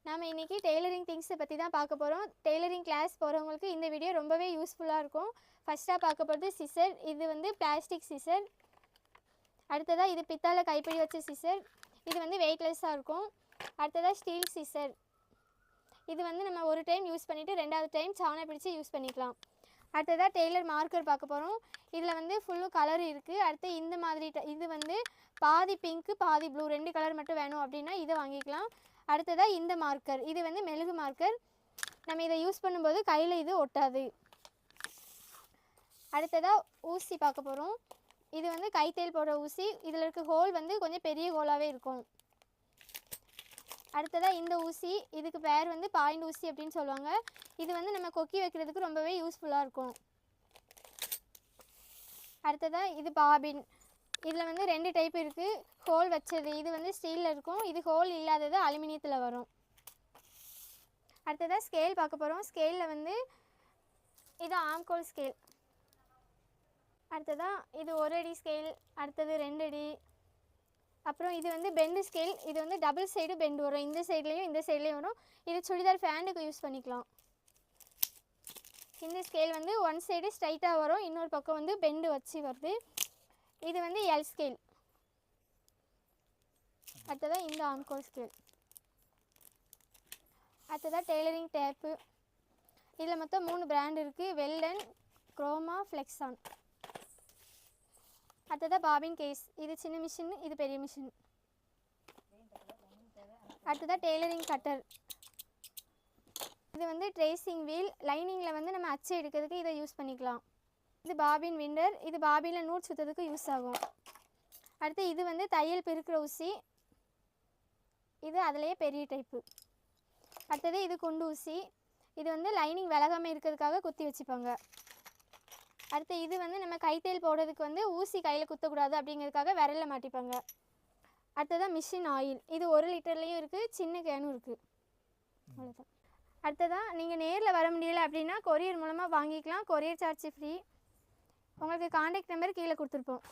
நாம் இன்றைக்கி டெய்லரிங் திங்ஸை பற்றி தான் பார்க்க போகிறோம். டெய்லரிங் கிளாஸ் போகிறவங்களுக்கு இந்த வீடியோ ரொம்பவே யூஸ்ஃபுல்லாக இருக்கும். ஃபஸ்ட்டாக பார்க்க போகிறது சிசர். இது வந்து பிளாஸ்டிக் சிசர். அடுத்ததாக இது பித்தாளை கைப்பிடி வச்ச சிசர். இது வந்து வெயிட்லெஸ்ஸாக இருக்கும். அடுத்ததாக ஸ்டீல் சிசர். இது வந்து நம்ம ஒரு டைம் யூஸ் பண்ணிவிட்டு ரெண்டாவது டைம் சாணை பிடிச்சி யூஸ் பண்ணிக்கலாம். அடுத்ததாக டெய்லர் மார்க்கர் பார்க்க போகிறோம். இதில் வந்து ஃபுல்லும் கலர் இருக்குது. அடுத்து இந்த மாதிரி இது வந்து பாதி பிங்க்கு பாதி ப்ளூ 2 கலர் மட்டும் வேணும் அப்படின்னா இதை வாங்கிக்கலாம். அடுத்ததாக இந்த மார்க்கர், இது வந்து மெழுகு மார்க்கர். நம்ம இதை யூஸ் பண்ணும்போது கையில் இது ஒட்டாது. அடுத்ததாக ஊசி பார்க்க போகிறோம். இது வந்து கைத்தேல் போடுற ஊசி. இதில் இருக்க ஹோல் வந்து கொஞ்சம் பெரிய ஹோலாகவே இருக்கும். அடுத்ததாக இந்த ஊசி, இதுக்கு பேர் வந்து பாயிண்ட் ஊசி அப்படின்னு சொல்லுவாங்க. இது வந்து நம்ம கொக்கி வைக்கிறதுக்கு ரொம்பவே யூஸ்ஃபுல்லாக இருக்கும். அடுத்ததாக இது பாபின். இதில் வந்து 2 டைப் இருக்குது. ஹோல் வச்சது இது வந்து ஸ்டீலில் இருக்கும். இது ஹோல் இல்லாதது அலுமினியத்தில் வரும். அடுத்ததாக ஸ்கேல் பார்க்க போகிறோம். ஸ்கேலில் வந்து இது ஆம்கோல் ஸ்கேல். அடுத்ததாக இது 1 அடி ஸ்கேல். அடுத்தது 2 அடி. அப்புறம் இது வந்து பெண்டு ஸ்கேல். இது வந்து டபுள் சைடு பெண்டு வரும். இந்த சைட்லேயும் இந்த சைட்லேயும் வரும். இது சுடிதார் ஃபேண்டுக்கு யூஸ் பண்ணிக்கலாம். இந்த ஸ்கேல் வந்து 1 சைடு ஸ்ட்ரைட்டாக வரும், இன்னொரு பக்கம் வந்து பெண்டு வச்சு வருது. இது வந்து எல் ஸ்கேல். அடுத்ததாக இந்த ஆம்கோல் ஸ்கேல். அடுத்ததாக டெய்லரிங் டேப்பு. இதில் மொத்தம் 3 பிராண்ட் இருக்குது. Weldon, Croma, Flexon. அடுத்ததாக பாபின் கேஸ். இது சின்ன மிஷின், இது பெரிய மிஷின். அடுத்ததாக டெய்லரிங் கட்டர். இது வந்து ட்ரேசிங் வீல். லைனிங்கில் வந்து நம்ம அச்சு எடுக்கிறதுக்கு இதை யூஸ் பண்ணிக்கலாம். இது பாபின் விண்டர். இது பாபினில் நூல் சுற்றுறதுக்கு யூஸ் ஆகும். அடுத்து இது வந்து தையல் பெருக்கிற ஊசி. இது அதிலேயே பெரிய டைப்பு. அடுத்தது இது குண்டு ஊசி. இது வந்து லைனிங் விலகாமல் இருக்கிறதுக்காக குத்தி வச்சுப்பாங்க. அடுத்து இது வந்து நம்ம கைத்தேல் போடுறதுக்கு வந்து ஊசி கையில் குத்தக்கூடாது அப்படிங்கிறதுக்காக விரலில் மாட்டிப்பாங்க. அடுத்ததான் மிஷின் ஆயில். இது 1 லிட்டர்லேயும் இருக்குது, சின்ன கேனும் இருக்குது. அவ்வளோதான். அடுத்ததான் நீங்கள் நேரில் வர முடியலை அப்படின்னா கொரியர் மூலமாக வாங்கிக்கலாம். Courier charge free. உங்களுக்கு கான்டாக்ட் நம்பர் கீழே கொடுத்துருப்போம்.